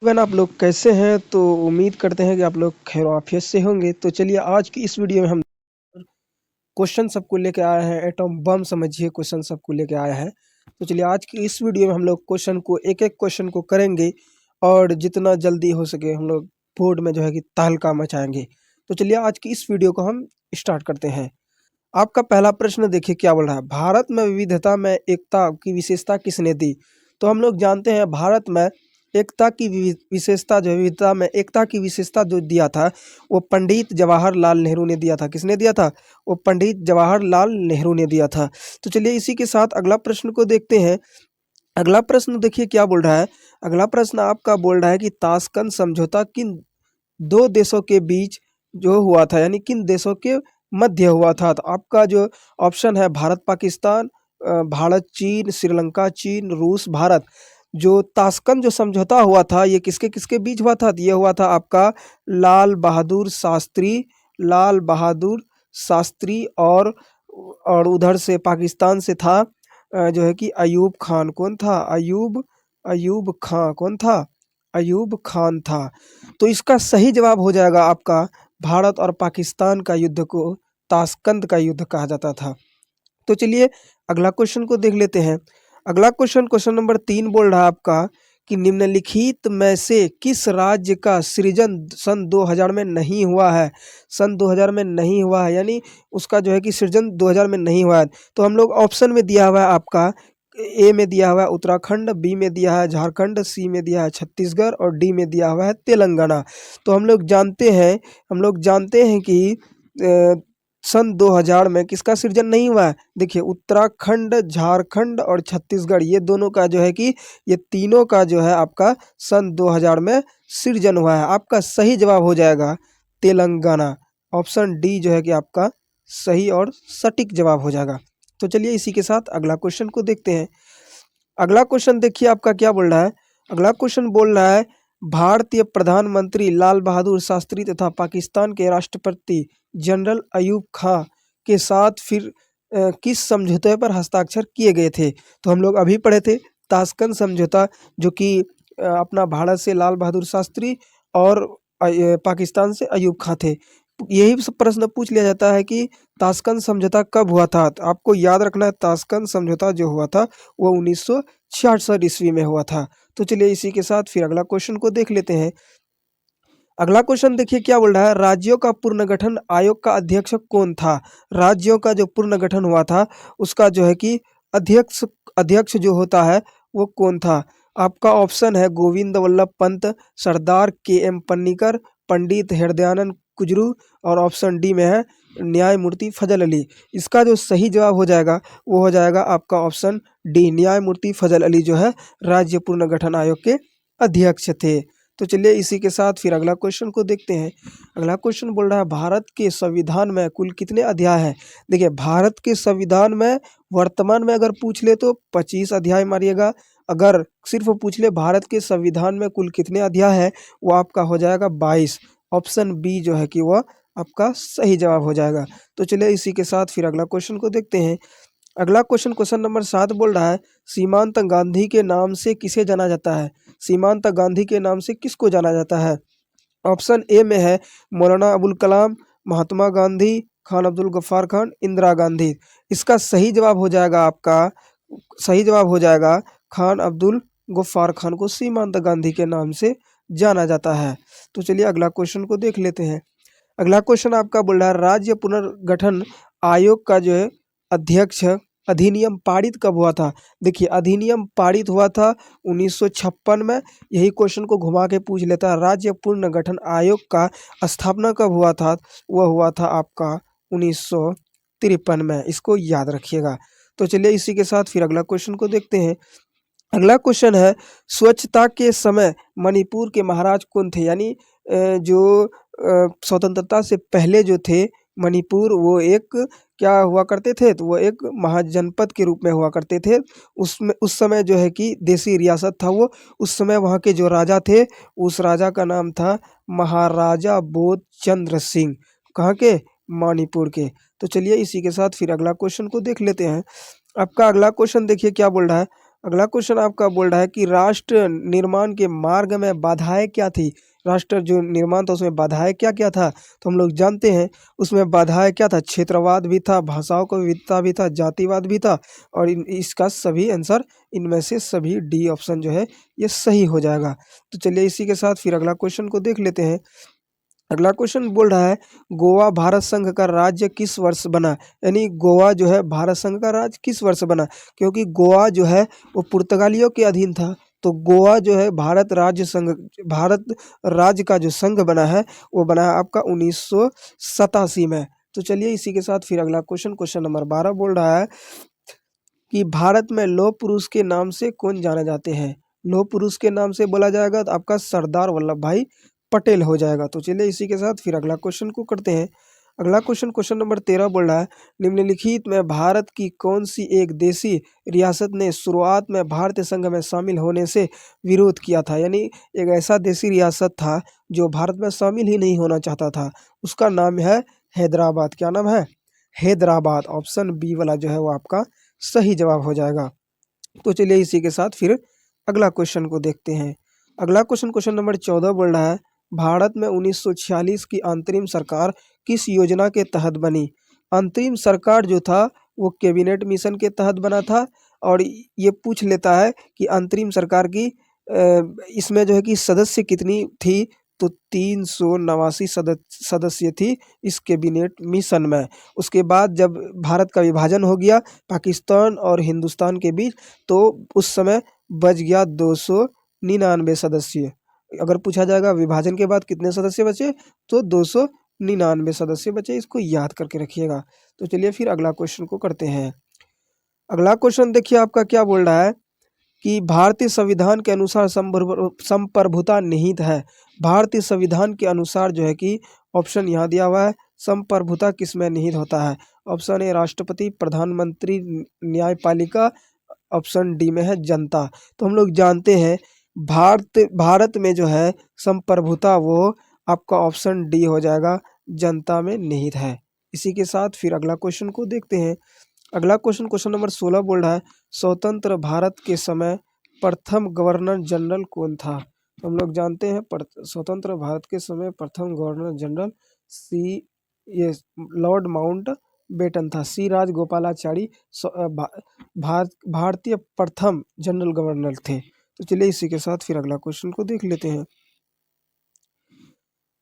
Everyone, आप लोग कैसे हैं? तो उम्मीद करते हैं कि आप लोग खैर-ओ-आफ़ियत से होंगे। तो चलिए आज की इस वीडियो में हम क्वेश्चन सबको लेके आए हैं। एटॉम बम समझिए क्वेश्चन सबको लेके आया है। तो चलिए आज की इस वीडियो में हम लोग क्वेश्चन को एक-एक क्वेश्चन को करेंगे और जितना जल्दी हो सके हम लोग बोर्ड में जो है कि तहलका मचाएँगे। तो चलिए आज की इस वीडियो को हम स्टार्ट करते हैं। आपका पहला प्रश्न देखिए क्या बोल रहा है, भारत में विविधता में एकता की विशेषता किसने दी? तो हम लोग जानते हैं भारत में एकता की विशेषता जो है, विविधता में एकता की विशेषता जो दिया था वो पंडित जवाहरलाल नेहरू ने दिया था। किसने दिया था? वो पंडित जवाहरलाल नेहरू ने दिया था। तो चलिए इसी के साथ अगला प्रश्न को देखते हैं। अगला प्रश्न देखिए क्या बोल रहा है। अगला प्रश्न आपका बोल रहा है कि ताशकंद समझौता किन दो देशों के बीच जो हुआ था, यानी किन देशों के मध्य हुआ था? तो आपका जो ऑप्शन है भारत पाकिस्तान, भारत चीन, श्रीलंका चीन, रूस भारत। जो ताशकंद जो समझौता हुआ था ये किसके किसके बीच हुआ था? तो ये हुआ था आपका लाल बहादुर शास्त्री और उधर से पाकिस्तान से था जो है कि अयूब खान। कौन था? अयूब खान। कौन था? अयूब खान था। तो इसका सही जवाब हो जाएगा आपका भारत और पाकिस्तान का युद्ध को ताशकंद का युद्ध कहा जाता था। तो चलिए अगला क्वेश्चन को देख लेते हैं। अगला क्वेश्चन नंबर 3 बोल रहा है आपका कि निम्नलिखित में से किस राज्य का सृजन सन 2000 में नहीं हुआ है? सन 2000 में नहीं हुआ है, यानी उसका जो है कि सृजन 2000 में नहीं हुआ है। तो हम लोग ऑप्शन में दिया हुआ है आपका, ए में दिया हुआ है उत्तराखंड, बी में दिया है झारखंड, सी में दिया है छत्तीसगढ़ और डी में दिया हुआ है तेलंगाना। तो हम लोग जानते हैं कि सन 2000 में किसका सृजन नहीं हुआ है? देखिए उत्तराखंड, झारखंड और छत्तीसगढ़, ये दोनों का जो है कि ये तीनों का जो है आपका सन 2000 में सृजन हुआ है। आपका सही जवाब हो जाएगा तेलंगाना। ऑप्शन डी जो है कि आपका सही और सटीक जवाब हो जाएगा। तो चलिए इसी के साथ अगला क्वेश्चन को देखते हैं। अगला क्वेश्चन देखिए आपका क्या बोल रहा है। अगला क्वेश्चन बोल रहा है भारतीय प्रधानमंत्री लाल बहादुर शास्त्री तथा पाकिस्तान के राष्ट्रपति जनरल अयूब खां के साथ फिर किस समझौते पर हस्ताक्षर किए गए थे? तो हम लोग अभी पढ़े थे ताशकंद समझौता, जो कि अपना भारत से लाल बहादुर शास्त्री और पाकिस्तान से अयूब खां थे। यही सब प्रश्न पूछ लिया जाता है कि ताशकंद समझौता कब हुआ था? तो आपको याद रखना है ताशकंद समझौता जो हुआ था वो 1966 ईस्वी में हुआ था। तो चलिए इसी के साथ फिर अगला क्वेश्चन को देख लेते हैं। अगला क्वेश्चन देखिए क्या बोल रहा है, राज्यों का पुनर्गठन आयोग का अध्यक्ष कौन था? राज्यों का जो पुनर्गठन हुआ था उसका जो है कि अध्यक्ष अध्यक्ष जो होता है वो कौन था? आपका ऑप्शन है गोविंद वल्लभ पंत, सरदार के.एम. पन्नीकर, पंडित हृदयानंद कुजरू और ऑप्शन डी में है न्यायमूर्ति फजल अली। इसका जो सही जवाब हो जाएगा वो हो जाएगा आपका ऑप्शन डी, न्यायमूर्ति फजल अली जो है राज्य पुनर्गठन आयोग के अध्यक्ष थे। तो चलिए इसी के साथ फिर अगला क्वेश्चन को देखते हैं। अगला क्वेश्चन बोल रहा है भारत के संविधान में कुल कितने अध्याय हैं? देखिए भारत के संविधान में वर्तमान में अगर पूछ ले तो 25 अध्याय मारिएगा। अगर सिर्फ पूछ ले भारत के संविधान में कुल कितने अध्याय है, वो आपका हो जाएगा 22। ऑप्शन बी जो है कि वह आपका सही जवाब हो जाएगा। तो चलिए इसी के साथ फिर अगला क्वेश्चन को देखते हैं। अगला क्वेश्चन नंबर 7 बोल रहा है सीमांत गांधी के नाम से किसे जाना जाता है? सीमांत गांधी के नाम से किसको जाना जाता है? ऑप्शन ए में है मौलाना अबुल कलाम, महात्मा गांधी, खान अब्दुल गफ्फार खान, इंदिरा गांधी। इसका सही जवाब हो जाएगा आपका, सही जवाब हो जाएगा खान अब्दुल गफ्फार खान को सीमांत गांधी के नाम से जाना जाता है। तो चलिए अगला क्वेश्चन को देख लेते हैं। अगला क्वेश्चन आपका बोल रहा है राज्य पुनर्गठन आयोग का जो है अध्यक्ष अधिनियम पारित कब हुआ था? देखिए अधिनियम पारित हुआ था 1956 में। यही क्वेश्चन को घुमा के पूछ लेता है राज्य पुनर्गठन आयोग का स्थापना कब हुआ था? वह हुआ था आपका 1953 में। इसको याद रखिएगा। तो चलिए इसी के साथ फिर अगला क्वेश्चन को देखते हैं। अगला क्वेश्चन है स्वच्छता के समय मणिपुर के महाराज कौन थे? यानी जो स्वतंत्रता से पहले जो थे मणिपुर, वो एक क्या हुआ करते थे? तो वो एक महाजनपद के रूप में हुआ करते थे। उसमें उस समय जो है कि देसी रियासत था वो। उस समय वहाँ के जो राजा थे उस राजा का नाम था महाराजा बोध चंद्र सिंह। कहाँ के? मणिपुर के। तो चलिए इसी के साथ फिर अगला क्वेश्चन को देख लेते हैं। आपका अगला क्वेश्चन देखिए क्या बोल रहा है। अगला क्वेश्चन आपका बोल रहा है कि राष्ट्र निर्माण के मार्ग में बाधाएं क्या थी। राष्ट्र जो निर्माण था उसमें बाधाएं क्या क्या था, तो हम लोग जानते हैं उसमें बाधाएं क्या था, क्षेत्रवाद भी था, भाषाओं का विविधता भी था, जातिवाद भी था। और इसका सभी आंसर इनमें से सभी डी ऑप्शन जो है ये सही हो जाएगा। तो चलिए इसी के साथ फिर अगला क्वेश्चन को देख लेते हैं। अगला क्वेश्चन बोल रहा है गोवा भारत संघ का राज्य किस वर्ष बना। यानी गोवा जो है भारत संघ का राज्य किस वर्ष बना, क्योंकि गोवा जो है वो पुर्तगालियों के अधीन था। तो गोवा जो है भारत राज्य का जो संघ बना है वो बना है आपका 1987 में। तो चलिए इसी के साथ फिर अगला क्वेश्चन नंबर 12 बोल रहा है कि भारत में लौह पुरुष के नाम से कौन जाने जाते हैं। लौह पुरुष के नाम से बोला जाएगा तो आपका सरदार वल्लभ भाई पटेल हो जाएगा। तो चलिए इसी के साथ फिर अगला क्वेश्चन को करते हैं। अगला क्वेश्चन नंबर 13 बोल रहा है निम्नलिखित में भारत की कौन सी एक देशी रियासत ने शुरुआत में भारतीय संघ में शामिल होने से विरोध किया था। यानी एक ऐसा देशी रियासत था जो भारत में शामिल ही नहीं होना चाहता था, उसका नाम है हैदराबाद। क्या नाम है? हैदराबाद। ऑप्शन बी वाला जो है वो आपका सही जवाब हो जाएगा। तो चलिए इसी के साथ फिर अगला क्वेश्चन को देखते हैं। अगला क्वेश्चन नंबर 14 बोल रहा है भारत में 1946 की अंतरिम सरकार किस योजना के तहत बनी। अंतरिम सरकार जो था वो कैबिनेट मिशन के तहत बना था। और ये पूछ लेता है कि अंतरिम सरकार की इसमें जो है कि सदस्य कितनी थी, तो 389 सदस्य थी इस कैबिनेट मिशन में। उसके बाद जब भारत का विभाजन हो गया पाकिस्तान और हिंदुस्तान के बीच, तो उस समय बच गया 299 सदस्य। अगर पूछा जाएगा विभाजन के बाद कितने सदस्य बचे, तो 299 सदस्य बचे। इसको याद करके रखिएगा। तो चलिए फिर अगला क्वेश्चन को करते हैं। अगला क्वेश्चन देखिए आपका क्या बोल रहा है कि भारतीय संविधान के अनुसार संप्रभुता निहित है। भारतीय संविधान के अनुसार जो है कि ऑप्शन यहाँ दिया हुआ है, संप्रभुता किस में निहित होता है। ऑप्शन ए राष्ट्रपति, प्रधानमंत्री, न्यायपालिका, ऑप्शन डी में है जनता। तो हम लोग जानते हैं भारत में जो है संप्रभुता वो आपका ऑप्शन डी हो जाएगा, जनता में निहित है। इसी के साथ फिर अगला क्वेश्चन को देखते हैं। अगला क्वेश्चन नंबर 16 बोल रहा है स्वतंत्र भारत के समय प्रथम गवर्नर जनरल कौन था। तो हम लोग जानते हैं स्वतंत्र भारत के समय प्रथम governor general lord Mountbatten था। सी राजगोपालाचारी भारतीय प्रथम जनरल गवर्नर थे। तो चलिए इसी के साथ फिर अगला क्वेश्चन को देख लेते हैं।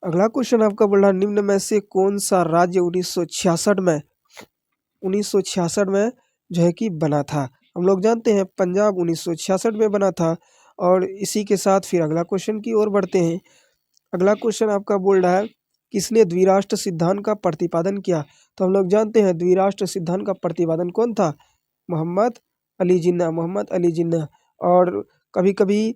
अगला क्वेश्चन आपका बोल रहा निम्न में से कौन सा राज्य 1966 में जो है कि बना था। हम लोग जानते हैं पंजाब 1966 में बना था। और इसी के साथ फिर अगला क्वेश्चन की ओर बढ़ते हैं। अगला क्वेश्चन आपका बोल रहा है किसने द्विराष्ट्र सिद्धांत का प्रतिपादन किया। तो हम लोग जानते हैं द्विराष्ट्र सिद्धांत का प्रतिपादन कौन था, मोहम्मद अली जिन्ना। और कभी कभी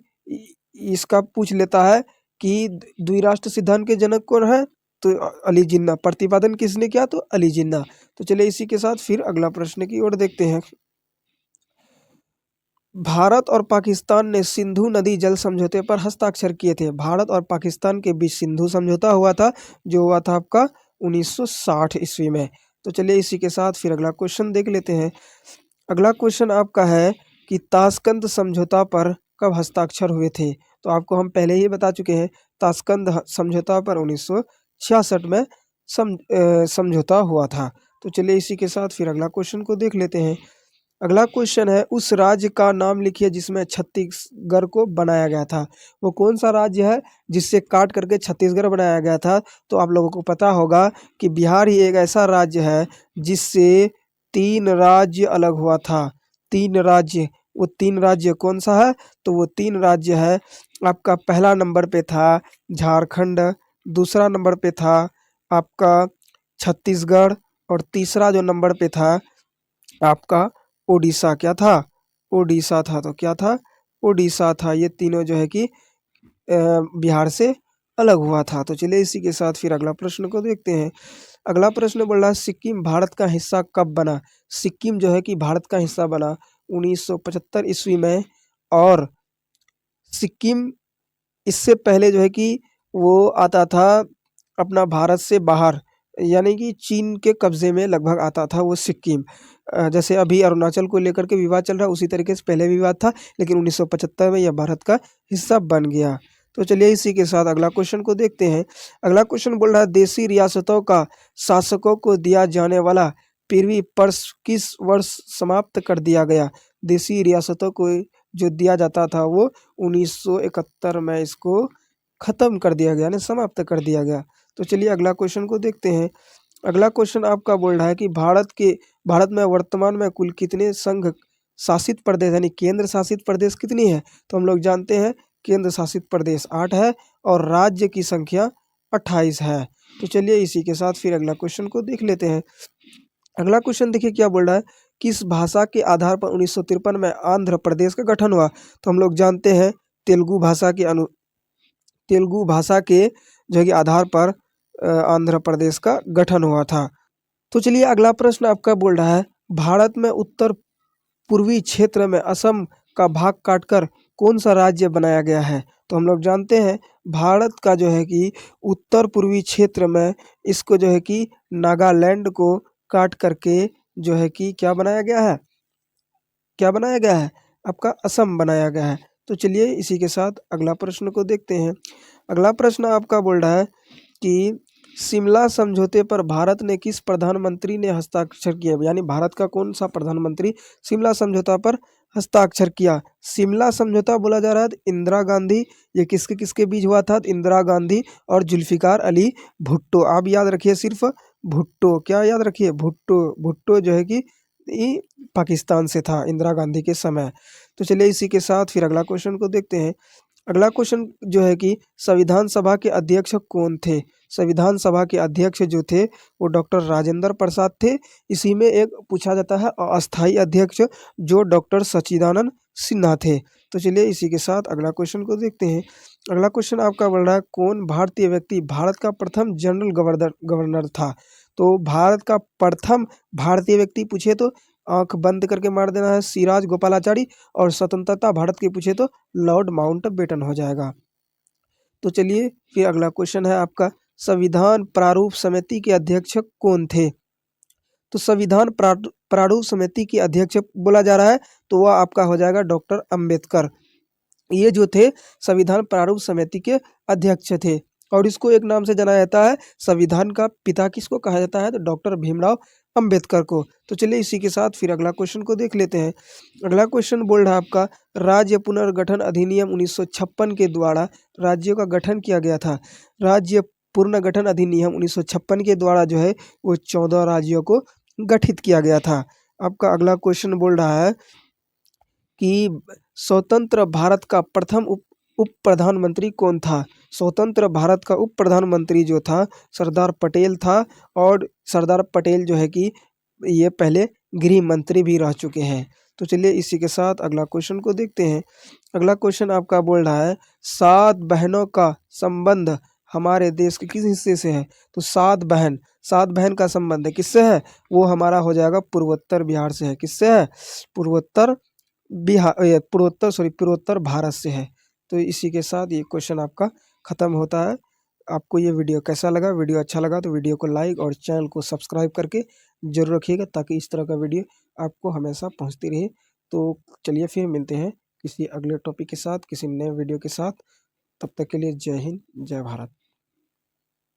इसका पूछ लेता है कि द्विराष्ट्र सिद्धांत के जनक कौन है, तो अली जिन्ना। प्रतिपादन किसने किया, तो अली जिन्ना। तो चलिए इसी के साथ फिर अगला प्रश्न की ओर देखते हैं। भारत और पाकिस्तान ने सिंधु नदी जल समझौते पर हस्ताक्षर किए थे। भारत और पाकिस्तान के बीच सिंधु समझौता हुआ था, जो हुआ था आपका 1960 ईस्वी में। तो चलिए इसी के साथ फिर अगला क्वेश्चन देख लेते हैं। अगला क्वेश्चन आपका है कि ताशकंद समझौता पर कब हस्ताक्षर हुए थे। तो आपको हम पहले ही बता चुके हैं ताशकंद समझौता पर 1966 में समझौता हुआ था। तो चलिए इसी के साथ फिर अगला क्वेश्चन को देख लेते हैं। अगला क्वेश्चन है उस राज्य का नाम लिखिए जिसमें छत्तीसगढ़ को बनाया गया था। वो कौन सा राज्य है जिससे काट करके छत्तीसगढ़ बनाया गया था। तो आप लोगों को पता होगा कि बिहार ही एक ऐसा राज्य है जिससे 3 राज्य अलग हुआ था। 3 राज्य, वो 3 राज्य कौन सा है, तो वो 3 राज्य है आपका पहला नंबर पे था झारखंड, दूसरा नंबर पे था आपका छत्तीसगढ़, और तीसरा जो नंबर पे था आपका ओडिशा। क्या था, ओडिशा था। तो क्या था, ओडिशा था। ये तीनों जो है कि बिहार से अलग हुआ था। तो चलिए इसी के साथ फिर अगला प्रश्न को देखते हैं। अगला प्रश्न बोल रहा है सिक्किम भारत का हिस्सा कब बना। सिक्किम जो है कि भारत का हिस्सा बना 1975 ईस्वी में। और सिक्किम इससे पहले जो है कि वो आता था अपना भारत से बाहर, यानी कि चीन के कब्जे में लगभग आता था वो सिक्किम। जैसे अभी अरुणाचल को लेकर के विवाद चल रहा है, उसी तरीके से पहले विवाद था, लेकिन 1975 में यह भारत का हिस्सा बन गया। तो चलिए इसी के साथ अगला क्वेश्चन को देखते हैं। अगला क्वेश्चन बोल रहा है, देशी रियासतों का शासकों को दिया जाने वाला पीरवी पर्स किस वर्ष समाप्त कर दिया गया? देशी रियासतों को जो दिया जाता था वो 1971 में इसको खत्म कर दिया गया, यानी समाप्त कर दिया गया। तो चलिए अगला क्वेश्चन को देखते हैं। अगला क्वेश्चन आपका बोल रहा है कि भारत में वर्तमान में कुल कितने संघ शासित प्रदेश यानी केंद्र शासित प्रदेश कितनी है? तो हम लोग जानते हैं केंद्र शासित प्रदेश 8 है और राज्य की संख्या 28 है। तो चलिए इसी के साथ फिर अगला क्वेश्चन को देख लेते हैं। अगला क्वेश्चन देखिए क्या बोल रहा है, किस भाषा के आधार पर 1953 में आंध्र प्रदेश का गठन हुआ? तो हम लोग जानते हैं तेलुगु भाषा के जो है कि आधार पर आंध्र प्रदेश का गठन हुआ था। तो चलिए अगला प्रश्न आपका बोल रहा है, भारत में उत्तर पूर्वी क्षेत्र में असम का भाग काटकर कौन सा राज्य बनाया गया है? तो हम लोग जानते हैं भारत का जो है कि उत्तर पूर्वी क्षेत्र में इसको जो है कि नागालैंड को काट करके जो है कि क्या बनाया गया है? क्या बनाया गया है? आपका असम बनाया गया है। तो चलिए इसी के साथ अगला प्रश्न को देखते हैं। अगला प्रश्न आपका बोल रहा है कि शिमला समझौते पर भारत ने किस प्रधानमंत्री ने हस्ताक्षर किया? यानी भारत का कौन सा प्रधानमंत्री शिमला समझौता पर हस्ताक्षर किया? शिमला समझौता बोला जा रहा है तो इंदिरा गांधी, ये किसके किसके बीच हुआ था? तो इंदिरा गांधी और जुल्फिकार अली भुट्टो। आप याद रखिए सिर्फ भुट्टो, क्या याद रखिए? भुट्टो। भुट्टो जो है कि ये पाकिस्तान से था इंदिरा गांधी के समय। तो चलिए इसी के साथ फिर अगला क्वेश्चन को देखते हैं। अगला क्वेश्चन जो है कि संविधान सभा के अध्यक्ष कौन थे? संविधान सभा के अध्यक्ष जो थे वो डॉक्टर राजेंद्र प्रसाद थे। इसी में एक पूछा जाता है अस्थाई अध्यक्ष जो डॉक्टर सच्चिदानंद सिन्हा थे। तो चलिए इसी के साथ अगला क्वेश्चन को देखते हैं। अगला क्वेश्चन आपका बढ़ रहा है, कौन भारतीय व्यक्ति भारत का प्रथम जनरल गवर्नर था? तो भारत का प्रथम भारतीय व्यक्ति पूछे तो आंख बंद करके मार देना है, सिराज गोपालाचारी, और स्वतंत्रता भारत की पूछे तो लॉर्ड माउंटबेटन हो जाएगा। तो चलिए फिर अगला क्वेश्चन है आपका, संविधान प्रारूप समिति के अध्यक्ष कौन थे? तो संविधान प्रारूप समिति के अध्यक्ष बोला जा रहा है तो वह आपका हो जाएगा डॉक्टर अंबेडकर। ये जो थे संविधान प्रारूप समिति के अध्यक्ष थे और इसको एक नाम से जाना जाता है, संविधान का पिता किसको कहा जाता है? तो डॉक्टर भीमराव अंबेडकर को। तो चलिए इसी के साथ फिर अगला क्वेश्चन को देख लेते हैं। अगला क्वेश्चन बोल रहा है आपका, राज्य पुनर्गठन अधिनियम 1956 के द्वारा राज्यों का गठन किया गया था। राज्य पुनर्गठन अधिनियम 1956 के द्वारा जो है वो 14 राज्यों को गठित किया गया था। आपका अगला क्वेश्चन बोल रहा है कि स्वतंत्र भारत का प्रथम उप प्रधानमंत्री कौन था? स्वतंत्र भारत का उप प्रधानमंत्री जो था सरदार पटेल था और सरदार पटेल जो है कि ये पहले गृह मंत्री भी रह चुके हैं। तो चलिए इसी के साथ अगला क्वेश्चन को देखते हैं। अगला क्वेश्चन आपका बोल रहा है, 7 बहनों का संबंध हमारे देश के किस हिस्से से है? तो 7 बहन का संबंध किससे है? वो हमारा हो जाएगा पूर्वोत्तर बिहार से है। किससे है? पूर्वोत्तर भारत से है। तो इसी के साथ ये क्वेश्चन आपका ख़त्म होता है। आपको ये वीडियो कैसा लगा? वीडियो अच्छा लगा तो वीडियो को लाइक और चैनल को सब्सक्राइब करके जरूर रखिएगा ताकि इस तरह का वीडियो आपको हमेशा पहुंचती रहे। तो चलिए फिर मिलते हैं किसी अगले टॉपिक के साथ, किसी नए वीडियो के साथ। तब तक के लिए जय हिंद, जय भारत।